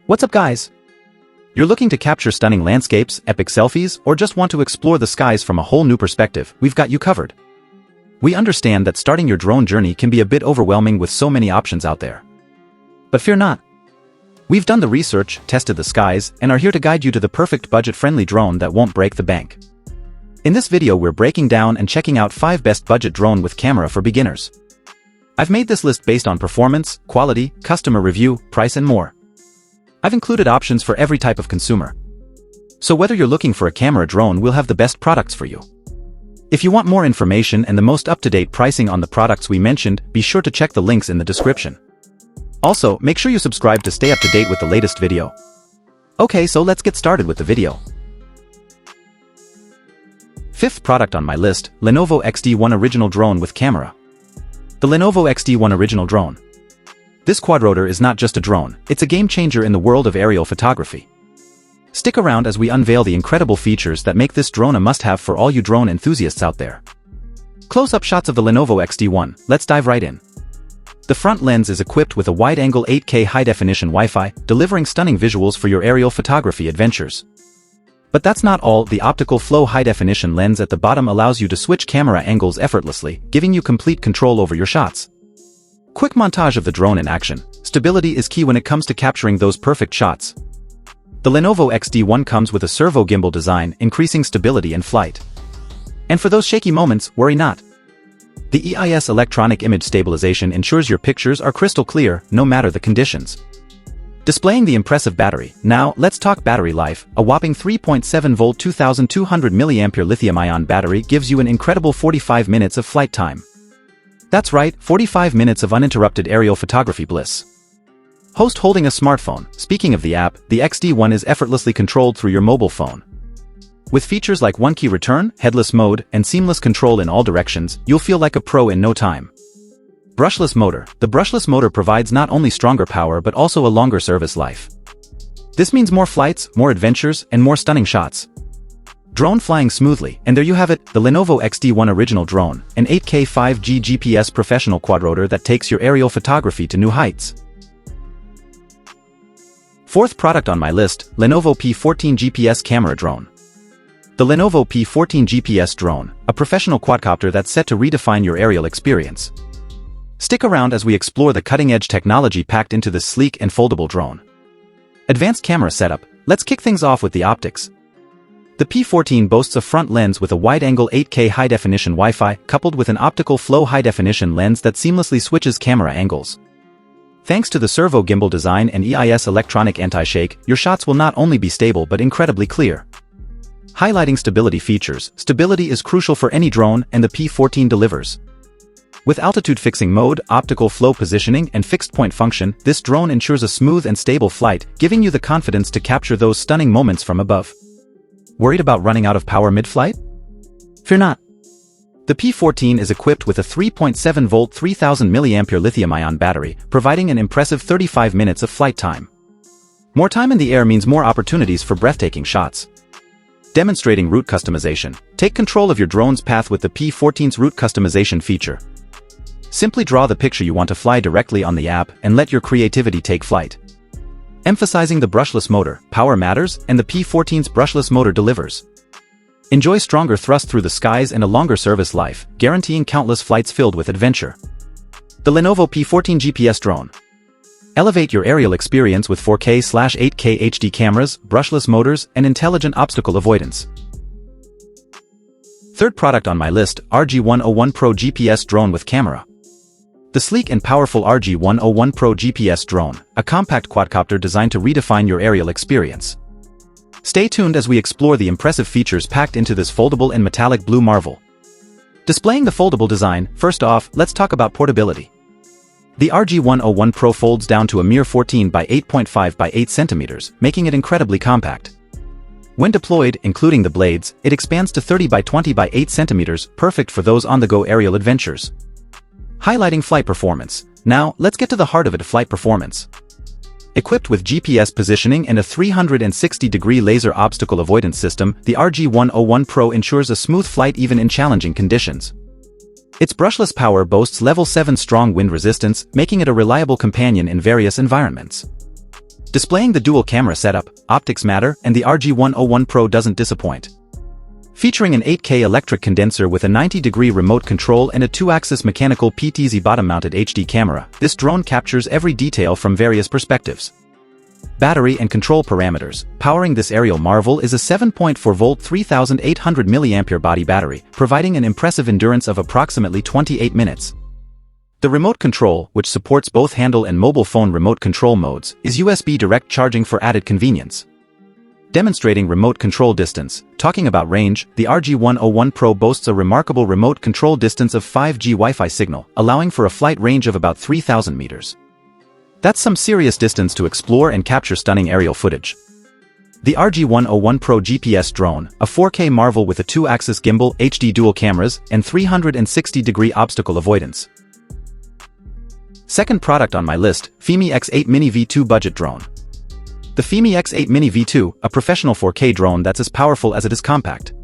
What's up, guys? You're looking to capture stunning landscapes, epic selfies, or just want to explore the skies from a whole new perspective? We've got you covered. We understand that starting your drone journey can be a bit overwhelming with so many options out there. But fear not. We've done the research, tested the skies, and are here to guide you to the perfect budget-friendly drone that won't break the bank. In this video, we're breaking down and checking out 5 best budget drone with camera for beginners. I've made this list based on performance, quality, customer review, price, and more. I've included options for every type of consumer. So whether you're looking for a camera drone, we'll have the best products for you. If you want more information and the most up-to-date pricing on the products we mentioned, be sure to check the links in the description. Also, make sure you subscribe to stay up to date with the latest video. Okay, so let's get started with the video. 5th product on my list, Lenovo XD1 Original Drone with camera. The Lenovo XD1 Original Drone. This quadrotor is not just a drone, it's a game-changer in the world of aerial photography. Stick around as we unveil the incredible features that make this drone a must-have for all you drone enthusiasts out there. Close-up shots of the Lenovo XD1, let's dive right in. The front lens is equipped with a wide-angle 8K high-definition Wi-Fi, delivering stunning visuals for your aerial photography adventures. But that's not all. The optical flow high-definition lens at the bottom allows you to switch camera angles effortlessly, giving you complete control over your shots. Quick montage of the drone in action. Stability is key when it comes to capturing those perfect shots. The Lenovo XD1 comes with a servo gimbal design, increasing stability in flight. And for those shaky moments, worry not. The EIS electronic image stabilization ensures your pictures are crystal clear, no matter the conditions. Displaying the impressive battery. Now, let's talk battery life. A whopping 3.7-volt 2200 mAh lithium-ion battery gives you an incredible 45 minutes of flight time. That's right, 45 minutes of uninterrupted aerial photography bliss. Host holding a smartphone. Speaking of the app, the XD1 is effortlessly controlled through your mobile phone. With features like one-key return, headless mode, and seamless control in all directions, you'll feel like a pro in no time. Brushless motor. The brushless motor provides not only stronger power but also a longer service life. This means more flights, more adventures, and more stunning shots. Drone flying smoothly, and there you have it, the Lenovo XD1 Original Drone, an 8K 5G GPS professional quadrotor that takes your aerial photography to new heights. 4th product on my list, Lenovo P14 GPS Camera Drone. The Lenovo P14 GPS Drone, a professional quadcopter that's set to redefine your aerial experience. Stick around as we explore the cutting-edge technology packed into this sleek and foldable drone. Advanced camera setup. Let's kick things off with the optics. The P14 boasts a front lens with a wide-angle 8K high-definition Wi-Fi, coupled with an optical flow high-definition lens that seamlessly switches camera angles. Thanks to the servo gimbal design and EIS electronic anti-shake, your shots will not only be stable but incredibly clear. Highlighting stability features. Stability is crucial for any drone, and the P14 delivers. With altitude fixing mode, optical flow positioning, and fixed point function, this drone ensures a smooth and stable flight, giving you the confidence to capture those stunning moments from above. Worried about running out of power mid-flight? Fear not. The P14 is equipped with a 3.7-volt 3000 mAh lithium-ion battery, providing an impressive 35 minutes of flight time. More time in the air means more opportunities for breathtaking shots. Demonstrating route customization. Take control of your drone's path with the P14's route customization feature. Simply draw the picture you want to fly directly on the app and let your creativity take flight. Emphasizing the brushless motor, power matters, and the P14's brushless motor delivers. Enjoy stronger thrust through the skies and a longer service life, guaranteeing countless flights filled with adventure. The Lenovo P14 GPS Drone. Elevate your aerial experience with 4K/8K HD cameras, brushless motors, and intelligent obstacle avoidance. 3rd product on my list, RG101 Pro GPS Drone with camera. The sleek and powerful RG101 Pro GPS Drone, a compact quadcopter designed to redefine your aerial experience. Stay tuned as we explore the impressive features packed into this foldable and metallic blue marvel. Displaying the foldable design, first off, let's talk about portability. The RG101 Pro folds down to a mere 14 by 8.5 by 8 centimeters, making it incredibly compact. When deployed, including the blades, it expands to 30 by 20 by 8 centimeters, perfect for those on-the-go aerial adventures. Highlighting flight performance. Now, let's get to the heart of it, flight performance. Equipped with GPS positioning and a 360-degree laser obstacle avoidance system, the RG101 Pro ensures a smooth flight even in challenging conditions. Its brushless power boasts level 7 strong wind resistance, making it a reliable companion in various environments. Displaying the dual camera setup, optics matter, and the RG101 Pro doesn't disappoint. Featuring an 8K electric condenser with a 90-degree remote control and a 2-axis mechanical PTZ bottom-mounted HD camera, this drone captures every detail from various perspectives. Battery and control parameters. Powering this aerial marvel is a 7.4-volt 3800 mAh body battery, providing an impressive endurance of approximately 28 minutes. The remote control, which supports both handle and mobile phone remote control modes, is USB direct charging for added convenience. Demonstrating remote control distance. Talking about range, the RG101 Pro boasts a remarkable remote control distance of 5G Wi-Fi signal, allowing for a flight range of about 3,000 meters. That's some serious distance to explore and capture stunning aerial footage. The RG101 Pro GPS Drone, a 4K marvel with a 2-axis gimbal, HD dual cameras, and 360-degree obstacle avoidance. Second product on my list, Fami X8 Mini V2 Budget Drone. The Fami X8 Mini V2, a professional 4K drone that's as powerful as it is compact.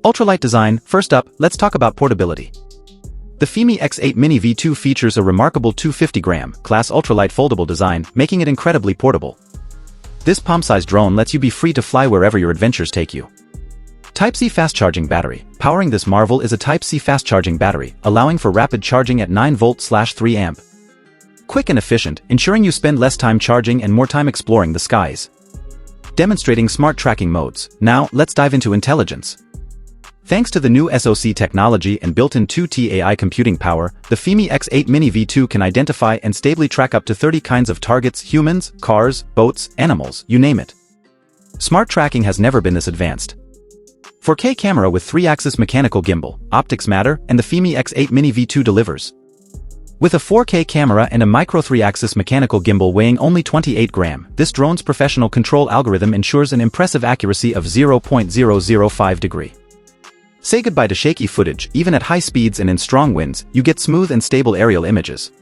Ultralight design. First up, let's talk about portability. The Fami X8 Mini V2 features a remarkable 250-gram class ultralight foldable design, making it incredibly portable. This palm-sized drone lets you be free to fly wherever your adventures take you. Type-C fast-charging battery. Powering this marvel is a Type-C fast-charging battery, allowing for rapid charging at 9V/3 amp. Quick and efficient, ensuring you spend less time charging and more time exploring the skies. Demonstrating smart tracking modes. Now, let's dive into intelligence. Thanks to the new SoC technology and built-in 2T AI computing power, the Fami X8 Mini V2 can identify and stably track up to 30 kinds of targets: humans, cars, boats, animals, you name it. Smart tracking has never been this advanced. 4K camera with 3-axis mechanical gimbal, optics matter, and the Fami X8 Mini V2 delivers. With a 4K camera and a micro 3-axis mechanical gimbal weighing only 28 grams, this drone's professional control algorithm ensures an impressive accuracy of 0.005 degree. Say goodbye to shaky footage. Even at high speeds and in strong winds, you get smooth and stable aerial images.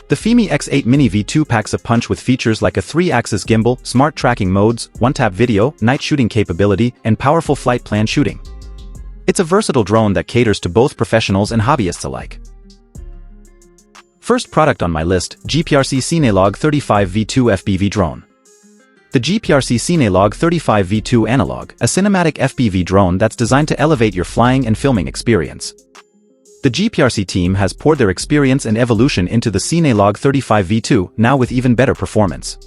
The Fami X8 Mini V2 packs a punch with features like a 3-axis gimbal, smart tracking modes, one-tap video, night shooting capability, and powerful flight plan shooting. It's a versatile drone that caters to both professionals and hobbyists alike. First product on my list, GPRC Cog 35 V2 FPV Drone. The GPRC Cog 35 V2 Analog, a cinematic FPV drone that's designed to elevate your flying and filming experience. The GPRC team has poured their experience and evolution into the Cog 35 V2, now with even better performance.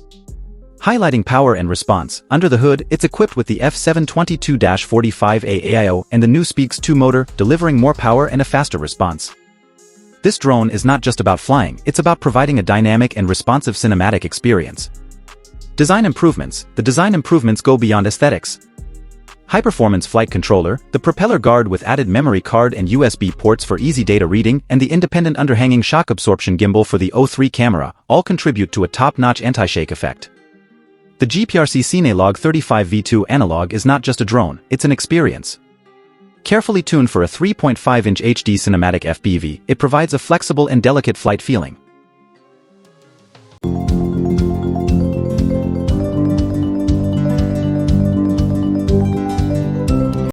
Highlighting power and response, under the hood, it's equipped with the F722-45A AIO and the new Speaks 2 motor, delivering more power and a faster response. This drone is not just about flying, it's about providing a dynamic and responsive cinematic experience. Design improvements. The design improvements go beyond aesthetics. High-performance flight controller, the propeller guard with added memory card and USB ports for easy data reading, and the independent underhanging shock absorption gimbal for the O3 camera, all contribute to a top-notch anti-shake effect. The GPRC Cog 35 V2 Analog is not just a drone, it's an experience. Carefully tuned for a 3.5-inch HD cinematic FPV, it provides a flexible and delicate flight feeling.